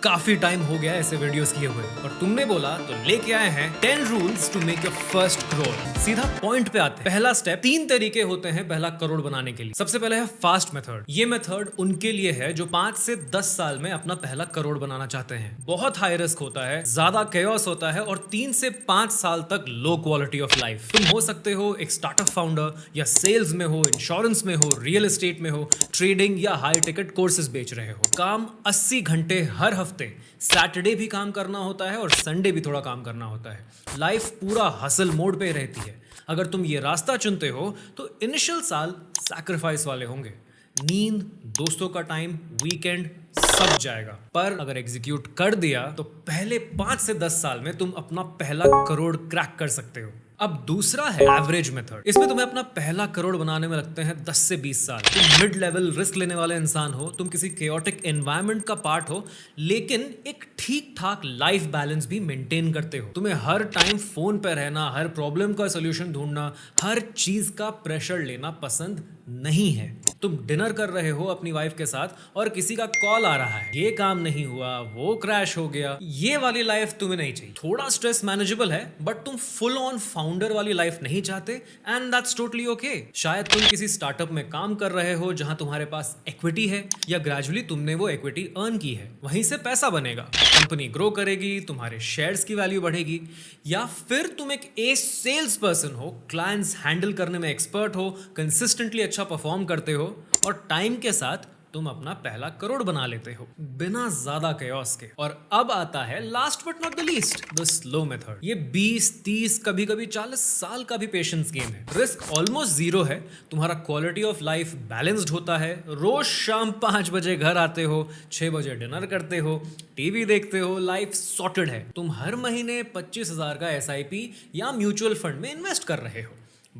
काफी टाइम हो गया ऐसे वीडियोस किए हुए और तुमने बोला तो लेके आए हैं 10 rules to make your first crore. सीधा पॉइंट पे आते हैं। पहला स्टेप, 3 तरीके होते हैं पहला करोड़ बनाने के लिए। सबसे पहले है फास्ट मेथड। ये मेथड उनके लिए है जो 5 से 10 साल में अपना पहला करोड़ बनाना चाहते हैं। बहुत हाई रिस्क होता है, ज्यादा केओस होता है और 3 से 5 साल तक लो क्वालिटी ऑफ लाइफ। तुम हो सकते हो एक स्टार्टअप फाउंडर या सेल्स में हो, इंश्योरेंस में हो, रियल एस्टेट में हो, ट्रेडिंग या हाई टिकट कोर्सेज बेच रहे हो। काम 80 घंटे हर हफ्ते, सैटरडे भी काम करना होता है और संडे भी थोड़ा काम करना होता है। लाइफ पूरा हसल मोड पे रहती है। अगर तुम ये रास्ता चुनते हो तो इनिशियल साल सैक्रिफाइस वाले होंगे। नींद, दोस्तों का टाइम, वीकेंड सब जाएगा। पर अगर एग्जीक्यूट कर दिया तो पहले 5 से 10 साल में तुम अपना पहला करोड़ क्रैक कर सकते हो। अब दूसरा है एवरेज मेथड। इसमें तुम्हें अपना पहला करोड़ बनाने में लगते हैं 10 से 20 साल। तुम मिड लेवल रिस्क लेने वाले इंसान हो, तुम किसी केओटिक एनवायरनमेंट का पार्ट हो, लेकिन एक ठीक ठाक लाइफ बैलेंस भी मेंटेन करते हो। तुम्हें हर टाइम फोन पे रहना, हर प्रॉब्लम का सोल्यूशन ढूंढना, हर चीज का प्रेशर लेना पसंद नहीं है। तुम डिनर कर रहे हो अपनी वाइफ के साथ और किसी का कॉल आ रहा है, ये काम नहीं हुआ, वो क्रैश हो गया। ये वाली लाइफ तुम्हें नहीं चाहिए। थोड़ा स्ट्रेस मैनेजेबल है बट तुम फुल ऑन फाउंडर वाली लाइफ नहीं चाहते एंड दैट्स टोटली ओके। शायद तुम किसी स्टार्टअप में काम कर रहे हो जहां तुम्हारे पास इक्विटी है या ग्रेजुअली तुमने वो इक्विटी अर्न की है, वहीं से पैसा बनेगा, कंपनी ग्रो करेगी, तुम्हारे शेयर्स की वैल्यू बढ़ेगी। या फिर तुम एक एस सेल्स पर्सन हो, क्लाइंट्स हैंडल करने में एक्सपर्ट हो, कंसिस्टेंटली अच्छा परफॉर्म करते हो और टाइम के साथ तुम अपना पहला करोड़ बना लेते हो बिना ज्यादा केओस के। और अब आता है last but not the least, the slow method. ये 20, 30, कभी कभी 40 साल का भी पेशेंस गेम है। रिस्क ऑलमोस्ट जीरो है, तुम्हारा क्वालिटी ऑफ लाइफ बैलेंस्ड होता है। रोज शाम 5 बजे घर आते हो, 6 बजे डिनर करते हो, टीवी देखते हो, लाइफ सॉर्टेड है। तुम हर महीने 25,000 का SIP या म्यूचुअल फंड में इन्वेस्ट कर रहे हो।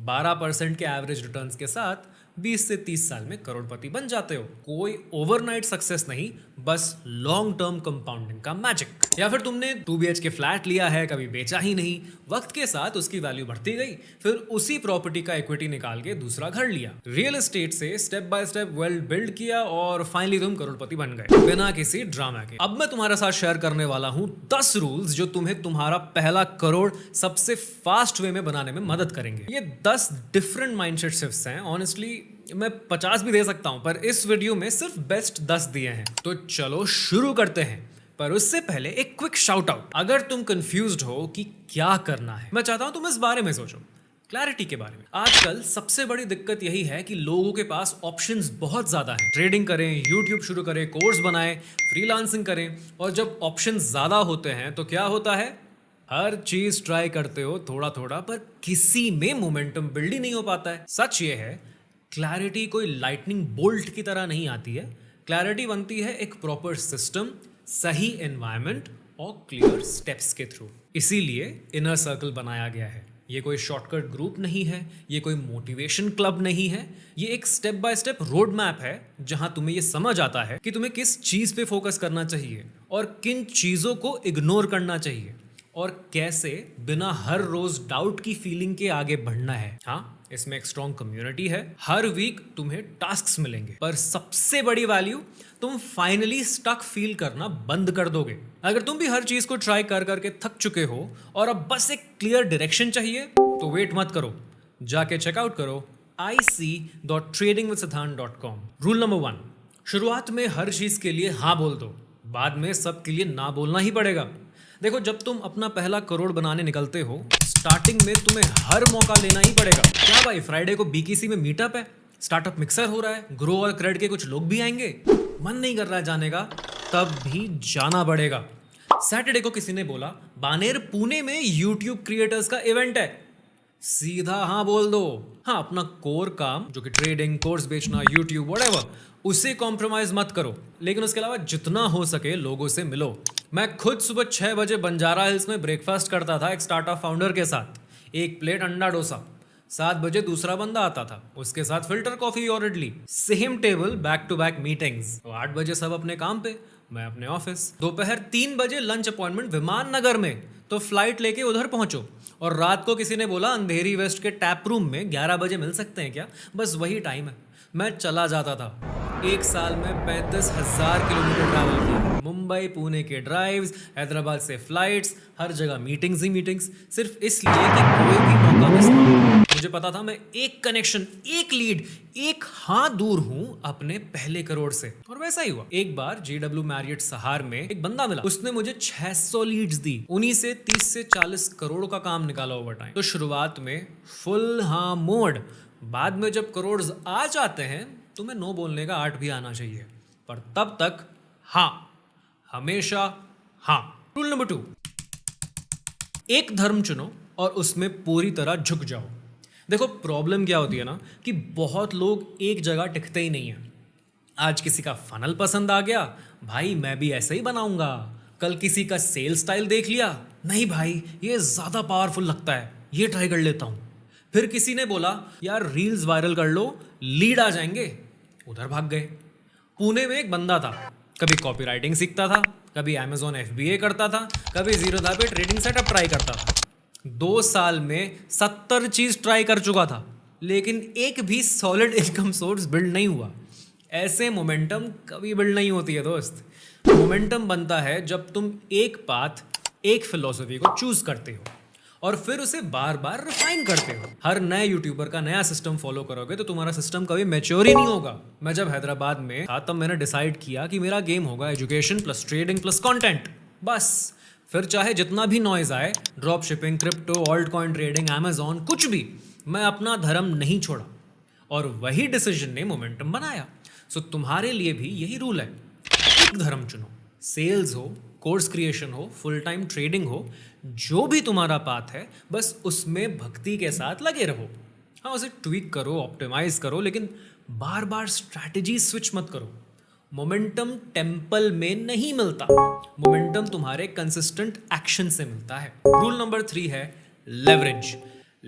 12% के एवरेज रिटर्न्स के साथ 20 से 30 साल में करोड़पति बन जाते हो। कोई ओवरनाइट सक्सेस नहीं, बस लॉन्ग टर्म कंपाउंडिंग का मैजिक। या फिर तुमने 2 BHK फ्लैट लिया है, कभी बेचा ही नहीं, वक्त के साथ उसकी वैल्यू बढ़ती गई, फिर उसी प्रॉपर्टी का इक्विटी निकाल के दूसरा घर लिया, रियल एस्टेट से step by step wealth build किया और फाइनली तुम करोड़पति बन गए बिना किसी ड्रामा के। अब मैं तुम्हारे साथ शेयर करने वाला हूं 10 रूल्स जो तुम्हें तुम्हारा पहला करोड़ सबसे फास्ट वे में बनाने में मदद करेंगे। ये 10 डिफरेंट माइंडसेट शिफ्ट्स हैं। ऑनेस्टली मैं 50 भी दे सकता हूं, पर इस वीडियो में सिर्फ बेस्ट 10 दिए हैं। तो चलो शुरू करते हैं, पर उससे पहले एक क्विक शाउट आउट। अगर तुम कंफ्यूज्ड हो कि क्या करना है, मैं चाहता हूं तुम इस बारे में सोचो, क्लैरिटी के बारे में। आजकल सबसे बड़ी दिक्कत यही है कि लोगों के पास ऑप्शंस बहुत ज्यादा हैं। ट्रेडिंग करें, यूट्यूब शुरू करें, कोर्स बनाएं, फ्रीलांसिंग करें, और जब ऑप्शंस ज्यादा होते हैं तो क्या होता है, हर चीज ट्राई करते हो थोड़ा थोड़ा, पर किसी में मोमेंटम बिल्ड ही नहीं हो पाता है। सच ये है, क्लैरिटी कोई लाइटनिंग बोल्ट की तरह नहीं आती है। क्लैरिटी बनती है एक प्रॉपर सिस्टम, सही एनवायरनमेंट और क्लियर स्टेप्स के थ्रू। इसीलिए इनर सर्कल बनाया गया है। ये कोई शॉर्टकट ग्रुप नहीं है, ये कोई मोटिवेशन क्लब नहीं है, ये एक step by step road map है जहां तुम्हें ये समझ आता है कि तुम्हें किस चीज पे फोकस करना चाहिए और किन चीजों को इग्नोर करना चाहिए और कैसे बिना हर रोज डाउट की फीलिंग के आगे बढ़ना है। हाँ, इसमें एक स्ट्रॉन्ग कम्युनिटी है, हर वीक तुम्हें टास्क्स मिलेंगे, पर सबसे बड़ी वैल्यू, तुम फाइनली स्टक फील करना बंद कर दोगे। अगर तुम भी हर चीज को ट्राई कर करके थक चुके हो और अब बस एक क्लियर डायरेक्शन चाहिए, तो वेट मत करो, जाके चेकआउट करो ic.tradingwithsiddhant.com। रूल नंबर 1, शुरुआत में हर चीज के लिए हाँ बोल दो, बाद में सबके लिए ना बोलना ही पड़ेगा। देखो, जब तुम अपना पहला करोड़ बनाने निकलते हो, स्टार्टिंग में तुम्हें हर मौका लेना ही पड़ेगा। क्या भाई, फ्राइडे को BKC में मीटअप है, स्टार्टअप मिक्सर हो रहा है, ग्रो और क्रेड के कुछ लोग भी आएंगे, मन नहीं कर रहा है जाने का, तब भी जाना पड़ेगा। सैटरडे को किसी ने बोला बानेर पुणे में यूट्यूब क्रिएटर्स का इवेंट है, सीधा हाँ बोल दो। हाँ, अपना कोर काम जो कि ट्रेडिंग, कोर्स बेचना, यूट्यूब, व्हाटएवर, उसे कॉम्प्रोमाइज मत करो, लेकिन उसके अलावा जितना हो सके लोगों से मिलो। मैं खुद सुबह 6 बजे बंजारा हिल्स में ब्रेकफास्ट करता था एक स्टार्टअप फाउंडर के साथ, 1 प्लेट अंडा डोसा। 7 बजे दूसरा बंदा आता था, उसके साथ फिल्टर कॉफी और idli, same table, back to back meetings. 8 बजे सब अपने काम पे, मैं अपने ऑफिस। दोपहर 3 बजे लंच अपॉइंटमेंट विमान नगर में, तो फ्लाइट लेके उधर पहुंचो। और रात को किसी ने बोला अंधेरी वेस्ट के टैप रूम में 11 बजे मिल सकते हैं क्या, बस वही टाइम है। मैं चला जाता था। 1 साल में 35,000 किलोमीटर ट्रैवल किया। मुंबई पुणे के ड्राइव्स, हैदराबाद से फ्लाइट्स, हर जगह मीटिंग्स ही मीटिंग्स, सिर्फ इसलिए कि कोई भी मौका मिस ना हो। मुझे पता था मैं एक कनेक्शन, एक लीड, एक हाथ दूर हूं अपने पहले करोड़ से। और वैसा ही हुआ। एक बार JW मैरियट सहार में एक बंदा मिला, उसने मुझे 600 लीड्स दी, उन्हीं से 30 से 40 करोड़ का काम निकाला ओवर टाइम। तो शुरुआत में फुल हाँ मोड, बाद में जब करोड़ आ जाते हैं तुम्हें नो बोलने का आर्ट भी आना चाहिए, पर तब तक हाँ, हमेशा हाँ। रूल नंबर 2, एक धर्म चुनो और उसमें पूरी तरह झुक जाओ। देखो प्रॉब्लम क्या होती है ना, कि बहुत लोग एक जगह टिकते ही नहीं है। आज किसी का फनल पसंद आ गया, भाई मैं भी ऐसे ही बनाऊंगा। कल किसी का सेल स्टाइल देख लिया, नहीं भाई ये ज़्यादा पावरफुल लगता है, ये ट्राई कर लेता हूँ। फिर किसी ने बोला यार रील्स वायरल कर लो, लीड आ जाएंगे, उधर भाग गए। पुणे में एक बंदा था, कभी कॉपी राइटिंग सीखता था, कभी Amazon FBA करता था, कभी जीरोधा पे ट्रेडिंग सेटअप ट्राई करता था। 2 साल में 70 चीज ट्राई कर चुका था, लेकिन एक भी सॉलिड इनकम सोर्स बिल्ड नहीं हुआ। ऐसे मोमेंटम कभी बिल्ड नहीं होती है दोस्त। मोमेंटम बनता है जब तुम एक पाथ, एक फिलॉसफी को चूज करते हो और फिर उसे बार बार रिफाइन करते हो। हर नए यूट्यूबर का नया सिस्टम फॉलो करोगे तो तुम्हारा सिस्टम कभी मैच्योर ही नहीं होगा। मैं जब हैदराबाद में था तब मैंने डिसाइड किया कि मेरा गेम होगा education plus trading plus content, बस। फिर चाहे जितना भी नॉइज आए, drop shipping, crypto, alt coin trading, Amazon, कुछ भी, मैं अपना धर्म नहीं छोड़ा। और वही डिसीजन ने मोमेंटम बनाया। सो तुम्हारे लिए भी यही रूल है, एक धर्म चुनो। सेल्स हो, कोर्स क्रिएशन हो, फुल टाइम ट्रेडिंग हो, जो भी तुम्हारा पाथ है, बस उसमें भक्ति के साथ लगे रहो। हाँ, उसे ट्वीक करो, ऑप्टिमाइज करो, लेकिन बार बार स्ट्रैटेजी स्विच मत करो। मोमेंटम टेम्पल में नहीं मिलता, मोमेंटम तुम्हारे कंसिस्टेंट एक्शन से मिलता है। रूल नंबर 3 है लेवरेज।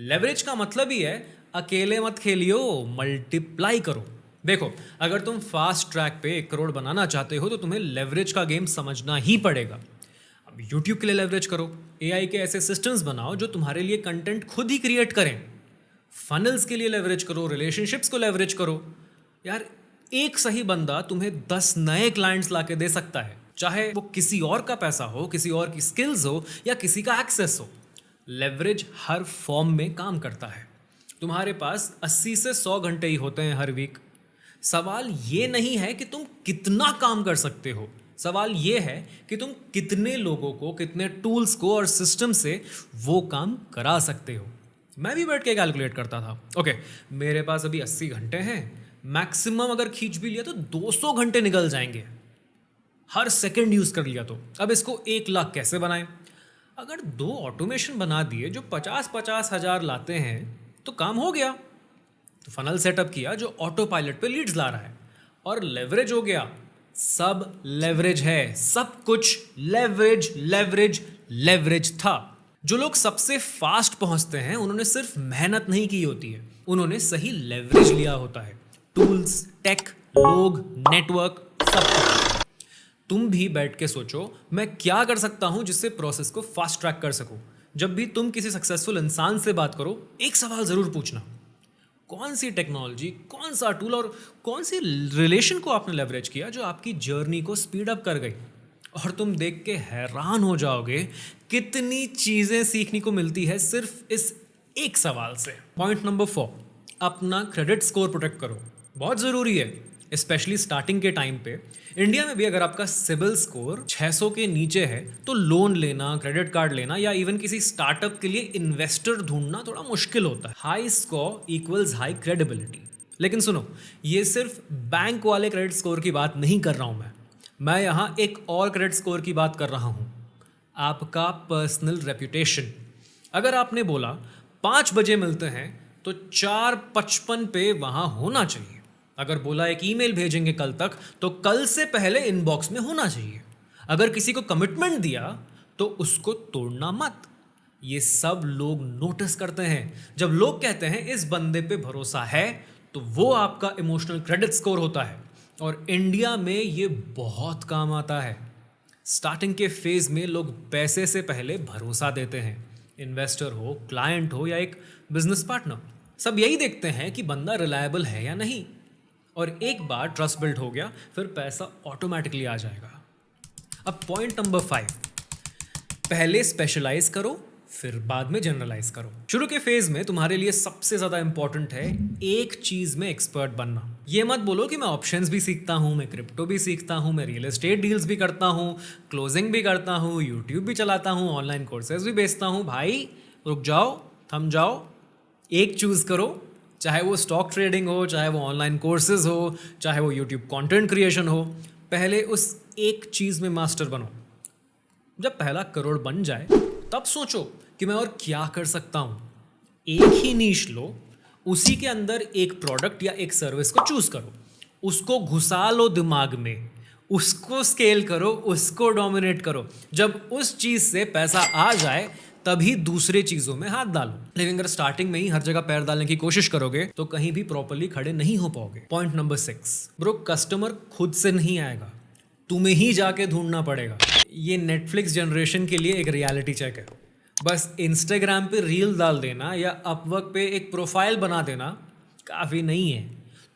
लेवरेज का मतलब ही है अकेले मत खेलियो, मल्टीप्लाई करो। देखो, अगर तुम फास्ट ट्रैक पे 1 करोड़ बनाना चाहते हो तो तुम्हें लेवरेज का गेम समझना ही पड़ेगा। अब यूट्यूब के लिए लेवरेज करो, AI के ऐसे सिस्टम्स बनाओ जो तुम्हारे लिए कंटेंट खुद ही क्रिएट करें। फनल्स के लिए लेवरेज करो, रिलेशनशिप्स को लेवरेज करो। यार एक सही बंदा तुम्हें 10 नए क्लाइंट्स लाके दे सकता है, चाहे वो किसी और का पैसा हो, किसी और की स्किल्स हो या किसी का एक्सेस हो। लेवरेज हर फॉर्म में काम करता है। तुम्हारे पास 80 से 100 घंटे ही होते हैं हर वीक। सवाल ये नहीं है कि तुम कितना काम कर सकते हो, सवाल ये है कि तुम कितने लोगों को, कितने टूल्स को और सिस्टम से वो काम करा सकते हो। मैं भी बैठ के कैलकुलेट करता था। ओके, मेरे पास अभी 80 घंटे हैं, मैक्सिमम अगर खींच भी लिया तो 200 घंटे निकल जाएंगे, हर सेकंड यूज कर लिया तो। अब इसको 1 लाख कैसे बनाएं? अगर 2 ऑटोमेशन बना दिए जो 50-50 हजार लाते हैं तो काम हो गया। तो फनल सेटअप किया जो ऑटो पायलट पे लीड्स ला रहा है, और लेवरेज हो गया। सब लेवरेज है, सब कुछ लेवरेज लेवरेज लेवरेज था। जो लोग सबसे फास्ट पहुंचते हैं उन्होंने सिर्फ मेहनत नहीं की होती है, उन्होंने सही लेवरेज लिया होता है। टूल्स, टेक, लोग, नेटवर्क, सब कुछ। तुम भी बैठ के सोचो मैं क्या कर सकता हूं जिससे प्रोसेस को फास्ट ट्रैक कर सकूं। जब भी तुम किसी सक्सेसफुल इंसान से बात करो, एक सवाल जरूर पूछना, कौन सी टेक्नोलॉजी, कौन सा टूल और कौन सी रिलेशन को आपने लेवरेज किया जो आपकी जर्नी को स्पीड अप कर गई। और तुम देख के हैरान हो जाओगे कितनी चीजें सीखने को मिलती है सिर्फ इस एक सवाल से। पॉइंट नंबर 4, अपना क्रेडिट स्कोर प्रोटेक्ट करो। बहुत जरूरी है, स्पेशली स्टार्टिंग के टाइम पे। इंडिया में भी अगर आपका सिबिल स्कोर 600 के नीचे है तो लोन लेना, क्रेडिट कार्ड लेना या इवन किसी स्टार्टअप के लिए इन्वेस्टर ढूंढना थोड़ा मुश्किल होता है। High score equals high credibility. लेकिन सुनो, ये सिर्फ बैंक वाले क्रेडिट स्कोर की बात नहीं कर रहा हूं मैं यहाँ एक और क्रेडिट स्कोर की बात कर रहा हूं, आपका पर्सनल रेप्यूटेशन। अगर आपने बोला 5 बजे मिलते हैं तो 4:55 पे वहां होना चाहिए। अगर बोला एक ईमेल भेजेंगे कल तक तो कल से पहले इनबॉक्स में होना चाहिए। अगर किसी को कमिटमेंट दिया तो उसको तोड़ना मत। ये सब लोग नोटिस करते हैं। जब लोग कहते हैं इस बंदे पे भरोसा है तो वो आपका इमोशनल क्रेडिट स्कोर होता है। और इंडिया में ये बहुत काम आता है। स्टार्टिंग के फेज में लोग पैसे से पहले भरोसा देते हैं। इन्वेस्टर हो, क्लाइंट हो या एक बिजनेस पार्टनर, सब यही देखते हैं कि बंदा रिलायबल है या नहीं। और एक बार ट्रस्ट बिल्ड हो गया फिर पैसा ऑटोमेटिकली आ जाएगा। अब पॉइंट नंबर 5, पहले स्पेशलाइज करो फिर बाद में जनरलाइज करो। शुरू के फेज में तुम्हारे लिए सबसे ज्यादा इंपॉर्टेंट है एक चीज में एक्सपर्ट बनना। ये मत बोलो कि मैं ऑप्शंस भी सीखता हूं, मैं क्रिप्टो भी सीखता हूं, मैं रियल एस्टेट डील्स भी करता हूं, क्लोजिंग भी करता हूं, यूट्यूब भी चलाता हूं, ऑनलाइन कोर्सेज भी बेचता हूं। भाई रुक जाओ, थम जाओ, एक चूज करो। चाहे वो स्टॉक ट्रेडिंग हो, चाहे वो ऑनलाइन कोर्सेज हो, चाहे वो यूट्यूब कंटेंट क्रिएशन हो, पहले उस एक चीज में मास्टर बनो। जब पहला करोड़ बन जाए तब सोचो कि मैं और क्या कर सकता हूं। एक ही नीश लो, उसी के अंदर एक प्रोडक्ट या एक सर्विस को चूज करो, उसको घुसा लो दिमाग में, उसको स्केल करो, उसको डोमिनेट करो। जब उस चीज से पैसा आ जाए तभी दूसरे चीजों में हाथ डालो। लेकिन अगर स्टार्टिंग में ही हर जगह पैर डालने की कोशिश करोगे तो कहीं भी प्रॉपर्ली खड़े नहीं हो पाओगे। पॉइंट नंबर 6, ब्रो, कस्टमर खुद से नहीं आएगा, तुम्हें ही जाके ढूंढना पड़ेगा। ये नेटफ्लिक्स जनरेशन के लिए एक रियलिटी चेक है। बस इंस्टाग्राम पे रील डाल देना या अपवर्क पे एक प्रोफाइल बना देना काफ़ी नहीं है।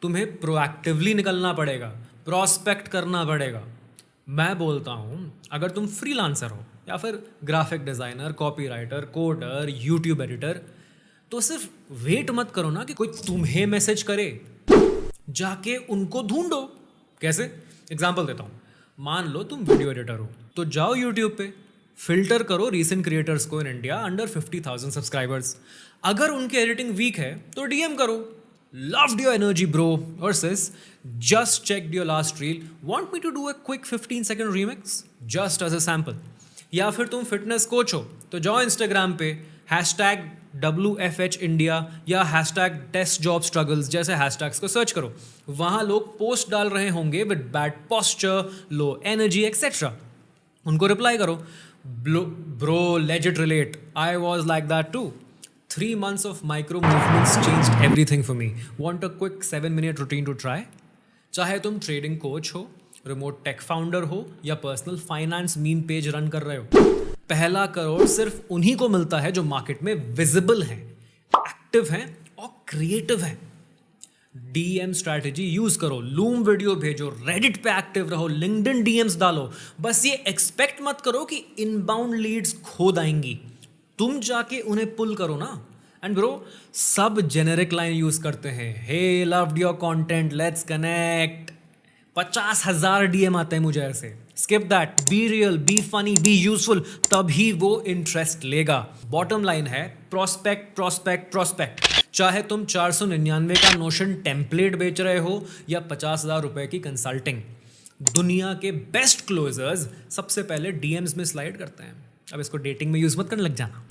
तुम्हें प्रोएक्टिवली निकलना पड़ेगा, प्रोस्पेक्ट करना पड़ेगा। मैं बोलता हूँ अगर तुम फ्रीलांसर हो या फिर graphic designer, copywriter, coder, YouTube editor, तो सिर्फ वेट मत करो ना कि कोई तुम्हें मैसेज करे, जाके उनको ढूंढो। कैसे? एग्जाम्पल देता हूँ। मान लो तुम वीडियो एडिटर हो तो जाओ यूट्यूब पे, फिल्टर करो रीसेंट क्रिएटर्स को इन इंडिया अंडर 50,000 सब्सक्राइबर्स। अगर उनकी एडिटिंग वीक है तो डीएम करो, loved your energy bro, versus just checked your last reel, want me to do a quick 15 second remix just as a sample. या फिर तुम fitness coach हो तो जाओ इंस्टाग्राम पे #WFH India या #TestJobStruggles जैसे हैशटैग्स को सर्च करो। वहाँ लोग पोस्ट डाल रहे होंगे with bad posture, low energy etcetera. उनको रिप्लाई करो, bro legit relate, I was like that too, 3 months of micro movements changed everything for me, want a quick 7-minute routine to try। चाहे तुम trading coach हो, remote take founder हो या personal finance meme page run कर रहे हो, पहला करोड़ सिर्फ उन्हीं को मिलता है जो मार्केट में विजिबल हैं, एक्टिव हैं और क्रिएटिव हैं। डीएम स्ट्रैटेजी यूज करो, लूम वीडियो भेजो, रेडिट पे एक्टिव रहो, लिंक्डइन डीएम्स डालो। बस ये एक्सपेक्ट मत करो कि इनबाउंड लीड्स खोद आएंगी, तुम जाके उन्हें पुल करो ना। एंड ब्रो, सब जेनेरिक लाइन यूज करते हैं, hey loved your content, let's connect. 50,000 DM आते हैं मुझे ऐसे। Skip that, be real, be funny, be useful, तभी वो इंटरेस्ट लेगा। बॉटम लाइन है प्रोस्पेक्ट प्रोस्पेक्ट प्रोस्पेक्ट। चाहे तुम 499 का नोशन टेम्पलेट बेच रहे हो या 50,000 रुपए की कंसल्टिंग, दुनिया के बेस्ट क्लोजर्स सबसे पहले डीएम्स में स्लाइड करते हैं। अब इसको डेटिंग में यूज मत करने लग जाना।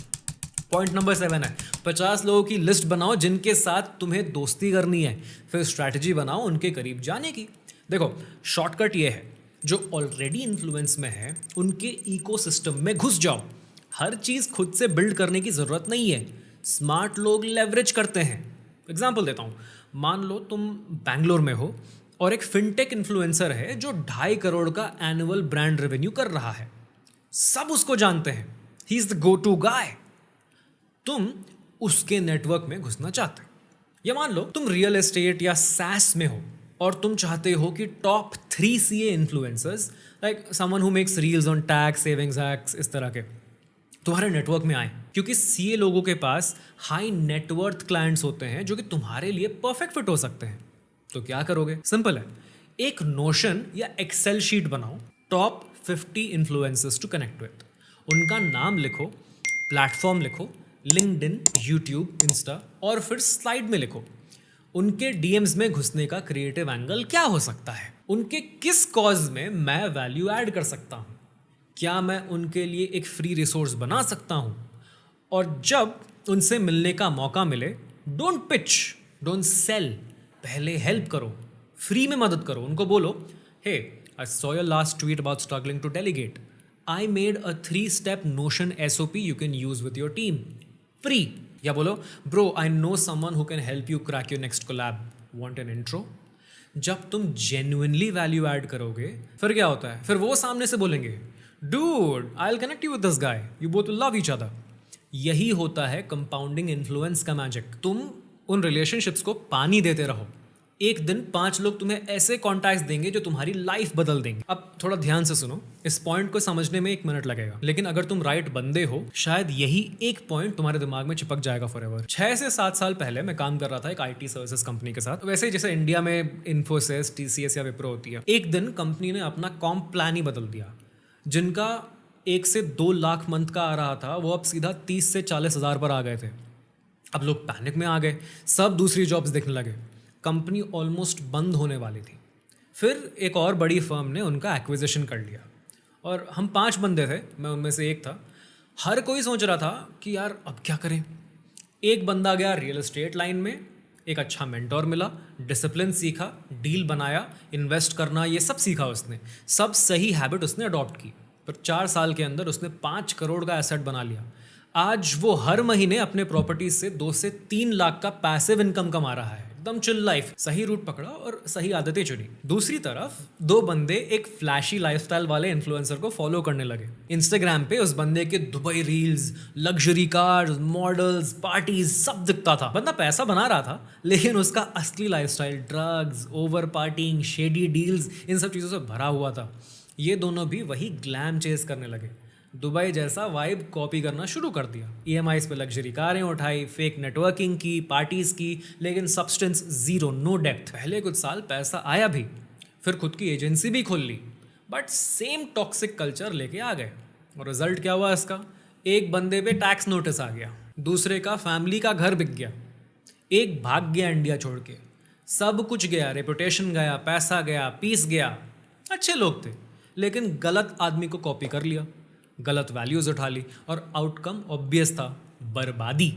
पॉइंट नंबर 7 है 50 लोगों की लिस्ट बनाओ जिनके साथ तुम्हें दोस्ती करनी है, फिर स्ट्रैटेजी बनाओ उनके करीब जाने की। देखो, शॉर्टकट ये है, जो ऑलरेडी इन्फ्लुएंस में है उनके इकोसिस्टम में घुस जाओ। हर चीज़ खुद से बिल्ड करने की ज़रूरत नहीं है, स्मार्ट लोग लेवरेज करते हैं। एग्जाम्पल देता हूँ, मान लो तुम बैंगलोर में हो और एक फिनटेक इन्फ्लुएंसर है जो 2.5 करोड़ का एनुअल ब्रांड रेवेन्यू कर रहा है, सब उसको जानते हैं, he is the go to guy. तुम उसके नेटवर्क में घुसना चाहते हो। या मान लो तुम रियल एस्टेट या सैस में हो और तुम चाहते हो कि top 3 CA influencers, like someone who makes reels on tax, savings hacks, इस तरह के, तुम्हारे नेटवर्क में आए। क्योंकि सीए लोगों के पास हाई नेटवर्थ क्लाइंट्स होते हैं जो कि तुम्हारे लिए परफेक्ट फिट हो सकते हैं। तो क्या करोगे? सिंपल है, एक नोशन या एक्सेल शीट बनाओ, top 50 influencers to connect with, उनका नाम लिखो, प्लेटफॉर्म लिखो, लिंक्डइन, यूट्यूब, इंस्टा, और फिर स्लाइड में लिखो उनके डीएम्स में घुसने का क्रिएटिव एंगल क्या हो सकता है, उनके किस कॉज में मैं वैल्यू ऐड कर सकता हूँ, क्या मैं उनके लिए एक फ्री रिसोर्स बना सकता हूँ। और जब उनसे मिलने का मौका मिले, डोंट पिच, डोंट सेल, पहले हेल्प करो, फ्री में मदद करो। उनको बोलो, hey, I saw your last tweet about struggling to delegate, I made a 3-step Notion SOP you can use with your team, free. या बोलो, bro, I know someone who can help you crack your next collab, want an intro. जब तुम genuinely value add करोगे, फिर क्या होता है, फिर वो सामने से बोलेंगे, dude, I will connect you with this guy, you both will love each other. यही होता है कंपाउंडिंग इन्फ्लुएंस का मैजिक। तुम उन रिलेशनशिप्स को पानी देते रहो, एक दिन 5 लोग तुम्हें ऐसे कॉन्टैक्ट्स देंगे जो तुम्हारी लाइफ बदल देंगे। अब थोड़ा ध्यान से सुनो, इस पॉइंट को समझने में 1 मिनट लगेगा, लेकिन अगर तुम राइट बंदे हो शायद यही एक पॉइंट तुम्हारे दिमाग में चिपक जाएगा फॉरएवर। 6 से 7 साल पहले मैं काम कर रहा था एक IT सर्विसेज कंपनी के साथ। वैसे ही जैसे इंडिया में इन्फोसिस, TCS या विप्रो होती है। एक दिन कंपनी ने अपना कॉम्प प्लान ही बदल दिया। जिनका 1 से 2 लाख मंथ का आ रहा था वो अब सीधा 30 से 40 हज़ार पर आ गए थे। अब लोग पैनिक में आ गए, सब दूसरी जॉब्स देखने लगे। कंपनी ऑलमोस्ट बंद होने वाली थी। फिर एक और बड़ी फर्म ने उनका एक्विजिशन कर लिया और हम 5 बंदे थे, मैं उनमें से एक था। हर कोई सोच रहा था कि यार अब क्या करें। एक बंदा गया रियल एस्टेट लाइन में, एक अच्छा मेंटोर मिला, डिसिप्लिन सीखा, डील बनाया, इन्वेस्ट करना, ये सब सीखा उसने। सब सही हैबिट उसने अडॉप्ट की। पर 4 साल के अंदर उसने 5 करोड़ का एसेट बना लिया। आज वो हर महीने अपने प्रॉपर्टीज से 2 से 3 लाख का पैसिव इनकम कमा रहा है। एकदम चिल लाइफ। सही रूट पकड़ा और सही आदतें चुनी। दूसरी तरफ 2 बंदे एक फ्लैशी लाइफस्टाइल वाले इन्फ्लुएंसर को फॉलो करने लगे। इंस्टाग्राम पे उस बंदे के Dubai reels, luxury cars, models, parties सब दिखता था। बंदा पैसा बना रहा था, लेकिन उसका असली lifestyle drugs, over partying, shady deals, इन सब चीज़ों से भरा हुआ था। ये दोनों भी वही ग्लैम चेस करने लगे। दुबई जैसा वाइब कॉपी करना शुरू कर दिया। EMIs पे लग्जरी कारें उठाई, फेक नेटवर्किंग की, पार्टीज की, लेकिन सब्सटेंस जीरो, नो डेप्थ। पहले कुछ साल पैसा आया भी, फिर खुद की एजेंसी भी खोल ली, बट सेम टॉक्सिक कल्चर लेके आ गए। और रिजल्ट क्या हुआ इसका? एक बंदे पे टैक्स नोटिस आ गया, दूसरे का फैमिली का घर बिक गया, एक भाग गया इंडिया छोड़ के। सब कुछ गया, रेपुटेशन गया, पैसा गया, पीस गया। अच्छे लोग थे, लेकिन गलत आदमी को कॉपी कर लिया, गलत वैल्यूज़ उठा ली और आउटकम ऑब्वियस था, बर्बादी।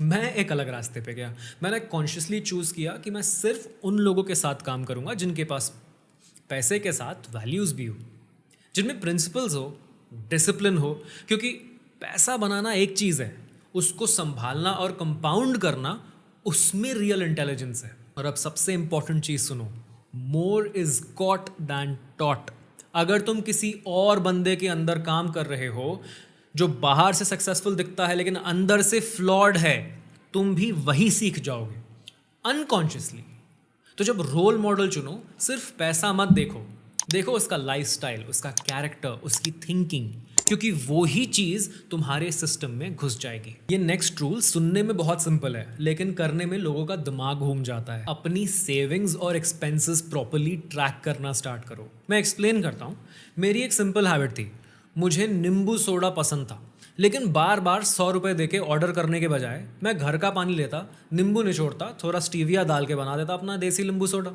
मैं एक अलग रास्ते पे गया। मैंने कॉन्शियसली चूज़ किया कि मैं सिर्फ उन लोगों के साथ काम करूंगा जिनके पास पैसे के साथ वैल्यूज़ भी हो, जिनमें प्रिंसिपल्स हो, डिसिप्लिन हो। क्योंकि पैसा बनाना एक चीज़ है, उसको संभालना और कंपाउंड करना, उसमें रियल इंटेलिजेंस है। और अब सबसे इंपॉर्टेंट चीज़ सुनो, more is caught than taught. अगर तुम किसी और बंदे के अंदर काम कर रहे हो जो बाहर से सक्सेसफुल दिखता है लेकिन अंदर से फ्लॉड है, तुम भी वही सीख जाओगे अनकॉन्शियसली। तो जब रोल मॉडल चुनो, सिर्फ पैसा मत देखो, देखो उसका लाइफस्टाइल, उसका कैरेक्टर, उसकी थिंकिंग, क्योंकि वो ही चीज़ तुम्हारे सिस्टम में घुस जाएगी। ये नेक्स्ट रूल सुनने में बहुत सिंपल है, लेकिन करने में लोगों का दिमाग घूम जाता है। अपनी सेविंग्स और एक्सपेंसेस प्रॉपर्ली ट्रैक करना स्टार्ट करो। मैं एक्सप्लेन करता हूँ। मेरी एक सिंपल हैबिट थी, मुझे नींबू सोडा पसंद था, लेकिन बार बार 100 रुपये दे के ऑर्डर करने के बजाय मैं घर का पानी लेता, नींबू निचोड़ता, थोड़ा स्टीविया डाल के बना देता अपना देसी नींबू soda.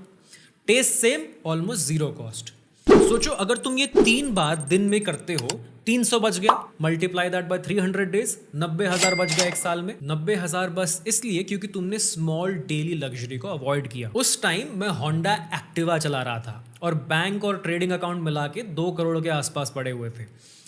Taste same, almost zero cost. सोचो अगर तुम ये 3 बार दिन में करते हो, 300 बच गया, मल्टीप्लाई दैट बाय 300 डेज, 90,000 बच गया एक साल में। 90,000 बस इसलिए क्योंकि तुमने स्मॉल डेली लग्जरी को अवॉइड किया। उस टाइम मैं होंडा एक्टिवा चला रहा था और बैंक और ट्रेडिंग अकाउंट मिला के 2 करोड़ के आसपास पड़े हुए थे।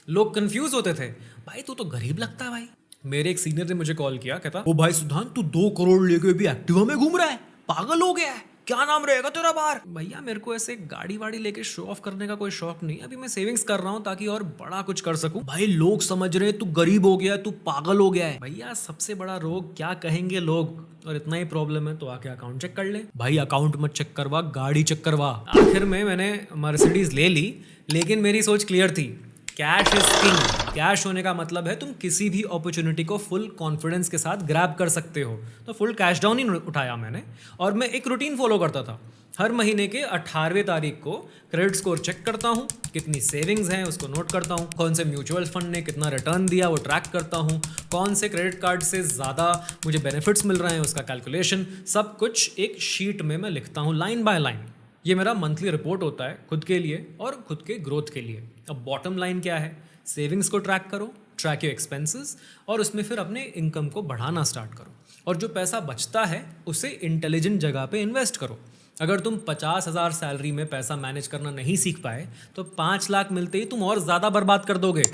लोग कंफ्यूज होते थे, भाई तू तो गरीब लगता है भाई। मेरे एक सीनियर ने मुझे कॉल किया, कहता ओ भाई सुधान, तू 2 करोड़ लेके भी एक्टिवा में घूम रहा है, पागल हो गया है, क्या नाम रहेगा तेरा बाहर? भैया मेरे को ऐसे गाड़ी वाड़ी लेके शो ऑफ करने का कोई शौक नहीं, अभी मैं सेविंग्स कर रहा हूँ ताकि और बड़ा कुछ कर सकूं। भाई लोग समझ रहे हैं तू गरीब हो गया है, तू पागल हो गया है। भैया सबसे बड़ा रोग क्या कहेंगे लोग, और इतना ही प्रॉब्लम है तो आके अकाउंट चेक कर ले। भाई अकाउंट मत चेक करवा, गाड़ी चेक करवा। आखिर में मैंने मर्सिडीज ले ली, लेकिन मेरी सोच क्लियर थी, कैश इज किंग। कैश होने का मतलब है तुम किसी भी अपॉर्चुनिटी को फुल कॉन्फिडेंस के साथ ग्रैब कर सकते हो। तो फुल कैश डाउन ही उठाया मैंने, और मैं एक रूटीन फॉलो करता था। हर महीने के 18वें तारीख को क्रेडिट स्कोर चेक करता हूँ, कितनी सेविंग्स हैं उसको नोट करता हूँ, कौन से म्यूचुअल फंड ने कितना रिटर्न दिया वो ट्रैक करता हूँ, कौन से क्रेडिट कार्ड से ज़्यादा मुझे बेनिफिट्स मिल रहे हैं उसका कैलकुलेशन, सब कुछ एक शीट में मैं लिखता हूँ लाइन बाय लाइन। ये मेरा मंथली रिपोर्ट होता है खुद के लिए और खुद के ग्रोथ के लिए। अब बॉटम लाइन क्या है, सेविंग्स को ट्रैक करो, ट्रैक योर एक्सपेंसेस, और उसमें फिर अपने इनकम को बढ़ाना स्टार्ट करो, और जो पैसा बचता है उसे इंटेलिजेंट जगह पे इन्वेस्ट करो। अगर तुम 50,000 सैलरी में पैसा मैनेज करना नहीं सीख पाए तो 5 लाख मिलते ही तुम और ज़्यादा बर्बाद कर दोगे।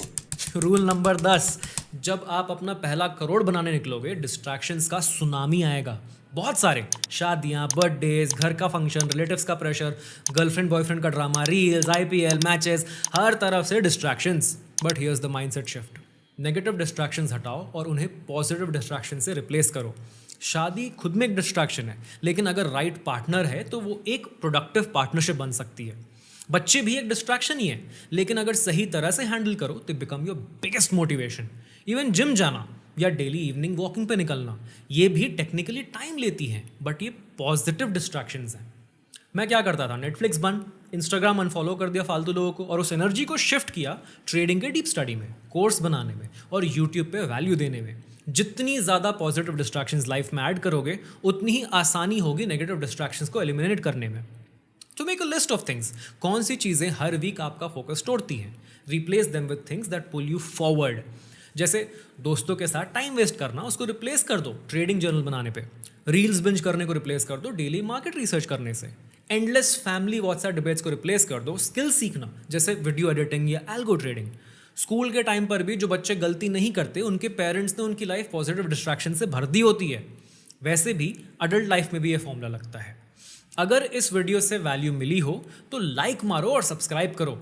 रूल नंबर 10, जब आप अपना पहला करोड़ बनाने निकलोगे, डिस्ट्रैक्शंस का सुनामी आएगा। बहुत सारे, शादियाँ, बर्थडेज, घर का फंक्शन, रिलेटिव्स का प्रेशर, गर्लफ्रेंड बॉयफ्रेंड का ड्रामा, रील्स, IPL, मैचेस, हर तरफ से distractions. But here's the mindset shift, negative distractions हटाओ और उन्हें पॉजिटिव डिस्ट्रैक्शन से रिप्लेस करो। शादी खुद में एक डिस्ट्रैक्शन है, लेकिन अगर राइट पार्टनर है तो वो एक प्रोडक्टिव पार्टनरशिप बन सकती है। बच्चे भी एक डिस्ट्रैक्शन ही है, लेकिन अगर सही तरह से हैंडल करो तो become your biggest motivation. Even gym जाना या डेली इवनिंग वॉकिंग पे निकलना, ये भी टेक्निकली टाइम लेती हैं, बट ये पॉजिटिव डिस्ट्रैक्शंस हैं। मैं क्या करता था, नेटफ्लिक्स बंद, इंस्टाग्राम अनफॉलो कर दिया फालतू लोगों को, और उस एनर्जी को शिफ्ट किया ट्रेडिंग के डीप स्टडी में, कोर्स बनाने में और यूट्यूब पे वैल्यू देने में। जितनी ज़्यादा पॉजिटिव डिस्ट्रैक्शंस लाइफ में ऐड करोगे, उतनी ही आसानी होगी नेगेटिव डिस्ट्रैक्शंस को एलिमिनेट करने में। तो make a list of things, कौन सी चीज़ें हर वीक आपका फोकस तोड़ती हैं। Replace them with things that pull you forward. जैसे दोस्तों के साथ टाइम वेस्ट करना, उसको रिप्लेस कर दो ट्रेडिंग जर्नल बनाने पे। रील्स बिंज करने को रिप्लेस कर दो डेली मार्केट रिसर्च करने से। एंडलेस फैमिली व्हाट्सएप डिबेट्स को रिप्लेस कर दो स्किल सीखना, जैसे वीडियो एडिटिंग या एल्गो ट्रेडिंग। स्कूल के टाइम पर भी जो बच्चे गलती नहीं करते, उनके पेरेंट्स ने उनकी लाइफ पॉजिटिव डिस्ट्रैक्शन से भर दी होती है। वैसे भी अडल्ट लाइफ में भी ये फॉर्मूला लगता है। अगर इस वीडियो से वैल्यू मिली हो तो लाइक मारो और सब्सक्राइब करो।